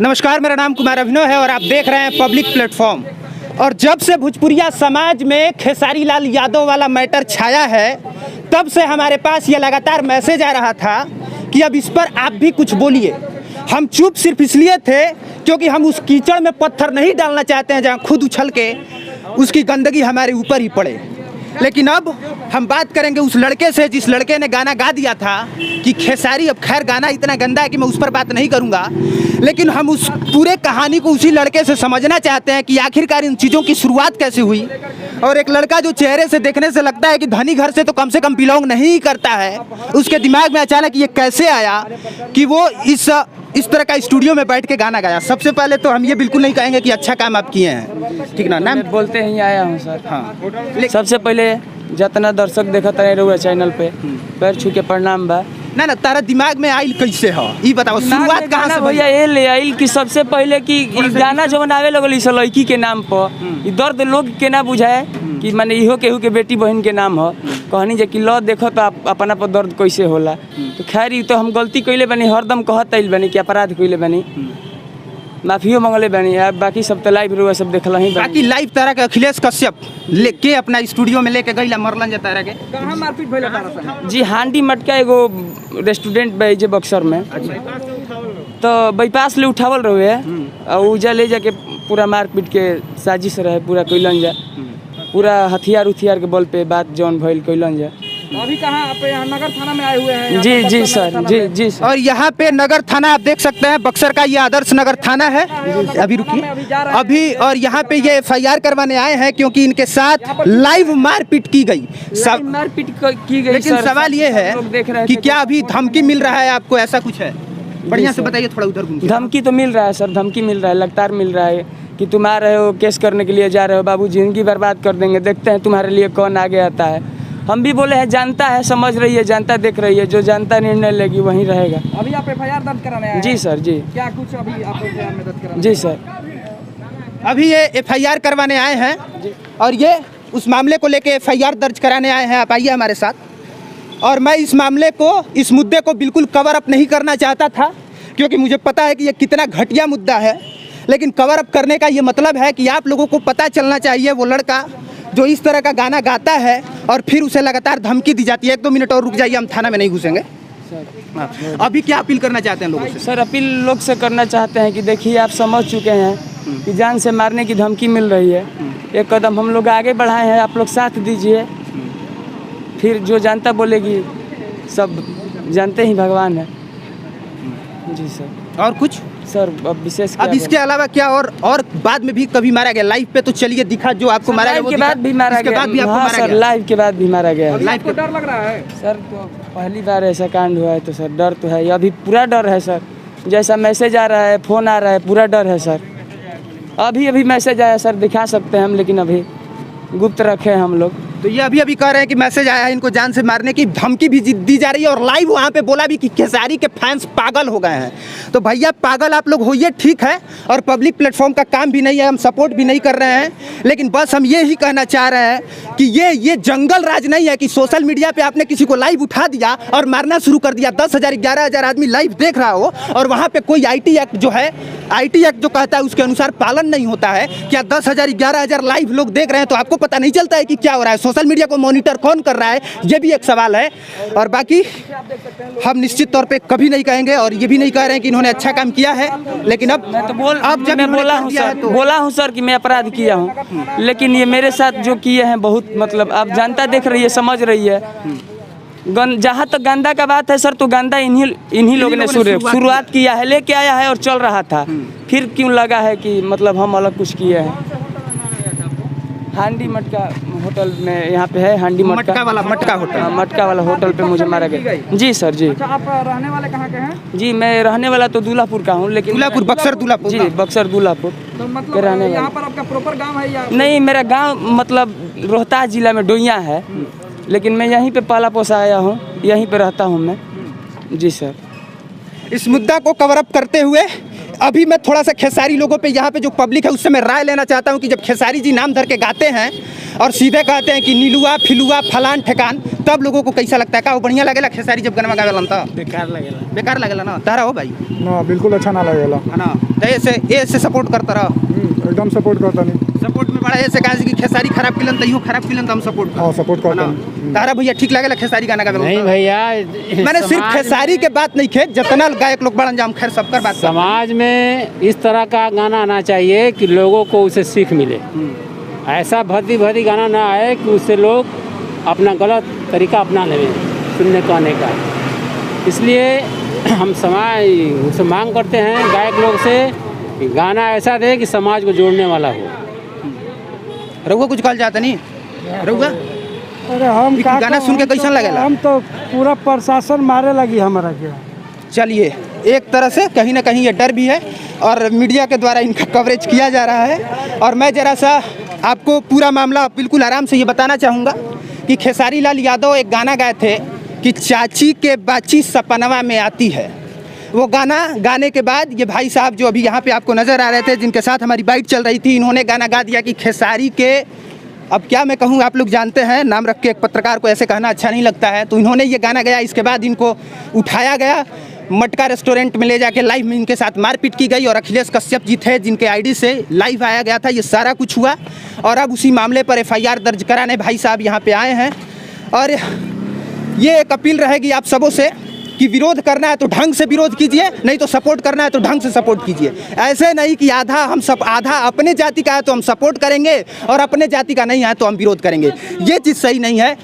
नमस्कार, मेरा नाम कुमार अभिनव है और आप देख रहे हैं पब्लिक प्लेटफॉर्म। और जब से भोजपुरिया समाज में खेसारी लाल यादव वाला मैटर छाया है, तब से हमारे पास ये लगातार मैसेज आ रहा था कि अब इस पर आप भी कुछ बोलिए। हम चुप सिर्फ इसलिए थे क्योंकि हम उस कीचड़ में पत्थर नहीं डालना चाहते हैं जहाँ खुद उछल के उसकी गंदगी हमारे ऊपर ही पड़े। लेकिन अब हम बात करेंगे उस लड़के से जिस लड़के ने गाना गा दिया था कि खेसारी। अब खैर गाना इतना गंदा है कि मैं उस पर बात नहीं करूंगा, लेकिन हम उस पूरे कहानी को उसी लड़के से समझना चाहते हैं कि आखिरकार इन चीज़ों की शुरुआत कैसे हुई। और एक लड़का जो चेहरे से देखने से लगता है कि धनी घर से तो कम बिलोंग नहीं करता है, उसके दिमाग में अचानक ये कैसे आया कि वो इस तरह का स्टूडियो में बैठ के गाना गाया। सबसे पहले तो हम ये बिल्कुल नहीं कहेंगे कि अच्छा काम आप किए हैं, ठीक ना? नाम बोलते ही आया हूँ सर। हाँ, सबसे पहले जितना दर्शक देखत रहे रहुआ चैनल पे पैर छू के प्रणाम बा। ना तारा दिमाग में आइल कैसे हो ये बताओ, शुरुआत कहाँ से भैया? ये ले आइल कि सबसे पहले कि गाना जो बनावे लगल इस लड़की के नाम पर दर्द लोग के ना बुझाए कि माने इहो केहू के बेटी बहन के नाम हो, कहनी जे कि लो देखो तो अपना पर दर्द कैसे होला। तो खैर ये तो हम गलती कैले बनी, हरदम कहत आइल बनी कि अपराध कैले बनी, माफियो मंगले बनी। बाकी सब तो लाइव रुआ सब देखल ही। बाकी लाइव तारा के अखिलेश कश्यप लेके अपना स्टूडियो में लेके गईला मरलन जा तारा के कहां मारपीट भइला तारा से? जी हांडी मटका एगो रेस्टोरेंट बे जे बक्सर में, तो बाईपास ले उठावल रहे और उजा ले जाके पूरा मारपीट के साजिश रहे, पूरा कैलन जा, पूरा हथियार के बल पे बात जौन भइल कैलन जा। अभी कहाँ आप यहाँ नगर थाना में आए हुए हैं? जी सर, जी सर। और यहाँ पे नगर थाना आप देख सकते हैं, बक्सर का ये आदर्श नगर थाना है। अभी रुकिए अभी। और यहाँ पे ये FIR करवाने आए हैं क्योंकि इनके साथ लाइव मारपीट की गई। मारपीट की गई। लेकिन सवाल ये है कि क्या अभी धमकी मिल रहा है आपको, ऐसा कुछ है? बढ़िया से बताइए, थोड़ा उधर घूमिए। धमकी तो मिल रहा है सर, धमकी मिल रहा है, लगातार मिल रहा है कि तुम आ रहे हो केस करने के लिए जा रहे हो, बाबू जिंदगी बर्बाद कर देंगे, देखते हैं तुम्हारे लिए कौन आगे आता है। हम भी बोले हैं जानता है, समझ रही है, जानता देख रही है, जो जानता निर्णय लेगी वहीं रहेगा। अभी आप FIR दर्ज कराने आए हैं? जी सर, जी। क्या कुछ अभी आप FIR में दर्ज कराने? जी सर, अभी ये FIR करवाने आए हैं और ये उस मामले को लेके FIR दर्ज कराने आए हैं। आप आइए हमारे साथ। और मैं इस मामले को, इस मुद्दे को बिल्कुल कवर अप नहीं करना चाहता था क्योंकि मुझे पता है कि ये कितना घटिया मुद्दा है, लेकिन कवर अप करने का ये मतलब है कि आप लोगों को पता चलना चाहिए वो लड़का जो इस तरह का गाना गाता है और फिर उसे लगातार धमकी दी जाती है। 1-2 मिनट और रुक जाइए, हम थाना में नहीं घुसेंगे। अभी क्या अपील करना चाहते हैं लोगों से? सर अपील लोग से करना चाहते हैं कि देखिए आप समझ चुके हैं कि जान से मारने की धमकी मिल रही है, एक कदम हम लोग आगे बढ़ाए हैं, आप लोग साथ दीजिए। फिर जो जानता बोलेगी, सब जानते ही भगवान है। जी सर। और कुछ सर अब विशेष अब इसके अलावा क्या और बाद में भी कभी मारा गया? लाइव पे तो चलिए दिखा जो आपको मारा गया, के बाद भी मारा गया। बाद भी आपको हाँ मारा सर, गया। लाइव के बाद भी मारा गया। लाइव को डर लग रहा है सर? तो पहली बार ऐसा कांड हुआ है तो सर डर तो है, अभी पूरा डर है सर। जैसा मैसेज आ रहा है, फोन आ रहा है, पूरा डर है सर। अभी मैसेज आया सर, दिखा सकते हैं हम, लेकिन अभी गुप्त रखे हैं हम लोग। तो ये अभी कह रहे हैं कि मैसेज आया है, इनको जान से मारने की धमकी भी दी जा रही है। और लाइव वहाँ पे बोला भी कि खेसारी के फैंस पागल हो गए हैं। तो भैया पागल आप लोग होइए, ठीक है, और पब्लिक प्लेटफॉर्म का काम भी नहीं है, हम सपोर्ट भी नहीं कर रहे हैं, लेकिन बस हम ये ही कहना चाह रहे हैं कि ये जंगल राज नहीं है कि सोशल मीडिया पे आपने किसी को लाइव उठा दिया और मारना शुरू कर दिया। 10,000 11,000 आदमी लाइव देख रहा हो और वहाँ पे कोई IT एक्ट जो है, IT एक्ट जो कहता है उसके अनुसार पालन नहीं होता है। क्या 10,000 11,000 लाइव लोग देख रहे हैं तो आपको पता नहीं चलता है कि क्या हो रहा है? सोशल मीडिया को मॉनिटर कौन कर रहा है, ये भी एक सवाल है। और बाकी हम निश्चित तौर पे कभी नहीं कहेंगे और ये भी नहीं कह रहे हैं कि इन्होंने अच्छा काम किया है, लेकिन अब जब मैं बोला हूँ सर कि मैं अपराध किया हूँ, लेकिन ये मेरे साथ जो किए हैं बहुत, मतलब आप जानता देख रही है, समझ रही है। जहाँ तक गंदा का बात है सर, तो गंदा इन्हीं लोगों ने शुरुआत किया है, लेके आया है और चल रहा था। फिर क्यों लगा है कि मतलब हम अलग कुछ किए हैं? हांडी मटका होटल में यहाँ पे है, हांडी मटका वाला होटल पे मुझे मारा गया। जी सर, जी। अच्छा, आप रहने वाले कहाँ के हैं? जी मैं रहने वाला तो दूल्हापुर का हूँ, लेकिन बक्सर दूल्हापुर। जी बक्सर दूल्हापुर। तो मतलब यहाँ पर आपका प्रॉपर गांव है या? नहीं, मेरा गांव मतलब रोहतास जिला में डोइया है, लेकिन मैं यहीं पे पाला पोसा आया हूँ, यहीं पे रहता हूँ मैं। जी सर। इस मुद्दा को कवर अप करते हुए अभी मैं थोड़ा सा खेसारी लोगों पे, यहाँ पे जो पब्लिक है उससे मैं राय लेना चाहता हूँ कि जब खेसारी जी नाम धर के गाते हैं और सीधे कहते हैं कि नीलुआ फिलुआ फलान ठेकान, तब लोगों को कैसा लगता है? का वो बढ़िया लगेला खेसारी जब गाना गावेलन तो? बेकार लगेला ना तारा हो भाई? ना बिल्कुल अच्छा ना लगेला है ना? तो ऐसे सपोर्ट करता रहो, एकदम सपोर्ट करता नहीं। सपोर्ट में बड़ा ऐसे कहा कि खेसारी खराब किलन तो खराब किलन तो हम सपोर्ट हाँ सपोर्ट करता नहीं। तारा भैया ठीक लगेला खेसारी गाना गावेलन? नहीं भैया, मैंने सिर्फ खेसारी के बात नहीं खे, जितना गायक लोग बड़न जाम खैर सबकर बात कर। समाज में इस तरह का गाना आना चाहिए कि लोगों को उसे सीख मिले। ऐसा भद्दी भद्दी गाना ना आए कि उससे लोग अपना गलत तरीका अपना लें सुनने को आने का। इसलिए हम समाज से मांग करते हैं गायक लोग से कि गाना ऐसा दे कि समाज को जोड़ने वाला हो। रहुआ कुछ कहल जाता नहीं? रहुआ अरे हम ई गाना सुन के कैसन लगेला? हम तो पूरा प्रशासन मारे लगी हमारा क्या। चलिए, एक तरह से कहीं ना कहीं ये डर भी है और मीडिया के द्वारा इनका कवरेज किया जा रहा है। और मैं ज़रा सा आपको पूरा मामला बिल्कुल आराम से ये बताना चाहूँगा कि खेसारी लाल यादव एक गाना गाए थे कि चाची के बाची सपनवा में आती है। वो गाना गाने के बाद ये भाई साहब जो अभी यहाँ पे आपको नज़र आ रहे थे, जिनके साथ हमारी बाइट चल रही थी, इन्होंने गाना गा दिया कि खेसारी के, अब क्या मैं कहूँ, आप लोग जानते हैं नाम रख के एक पत्रकार को ऐसे कहना अच्छा नहीं लगता है, तो इन्होंने ये गाना गाया। इसके बाद इनको उठाया गया, मटका रेस्टोरेंट में ले जाके लाइव में इनके साथ मारपीट की गई और अखिलेश कश्यप जी थे जिनके आईडी से लाइव आया गया था। ये सारा कुछ हुआ और अब उसी मामले पर एफआईआर दर्ज कराने भाई साहब यहाँ पे आए हैं। और ये एक अपील रहेगी आप सबों से कि विरोध करना है तो ढंग से विरोध कीजिए, नहीं तो सपोर्ट करना है तो ढंग से सपोर्ट कीजिए। ऐसे नहीं कि आधा अपने जाति का है तो हम सपोर्ट करेंगे और अपने जाति का नहीं है तो हम विरोध करेंगे। ये चीज़ सही नहीं है।